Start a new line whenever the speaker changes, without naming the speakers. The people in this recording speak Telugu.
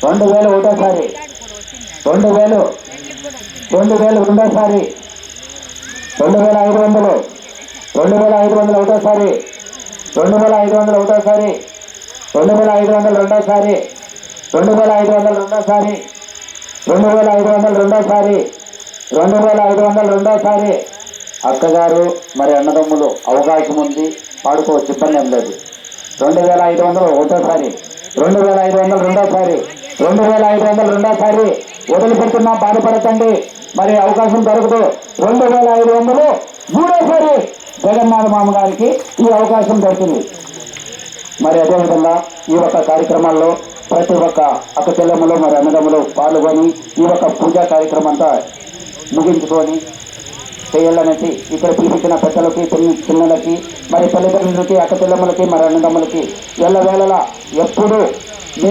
2000 ఒకటోసారి, 2000, 2000 రెండోసారి, 2500, 2500 ఒకటోసారి, 2500 ఒకటోసారి, 2500 రెండోసారి, 2500 రెండోసారి, 2500 రెండోసారి, 2500 రెండోసారి. అక్కగారు మరి అన్నదమ్ములు అవకాశం ఉంది, పాడుకోవచ్చు, ఇబ్బంది ఏం లేదు. 2500 ఒకటోసారి, 2500 రెండోసారి, 2500 రెండోసారి. వదిలిపెడుతున్నా, బాధపడకండి, మరి అవకాశం దొరకదు. 2500 మూడోసారి జగన్నాథ మామ గారికి ఈ అవకాశం దొరికింది. మరి అదేవిధంగా ఈ యొక్క కార్యక్రమాల్లో ప్రతి ఒక్క అక్క చెల్లెమ్మలు మరి అన్నదమ్ములు పాల్గొని ఈ యొక్క పూజా కార్యక్రమం అంతా ముగించుకొని చేయాలనేసి ఇక్కడ పిలిపించిన పెద్దలకి, పిల్లలకి, మరి తల్లిదండ్రులకి, అక్క చెల్లెమ్మలకి, మరి అన్నదమ్ములకి ఎల్లవేళలా ఎప్పుడూ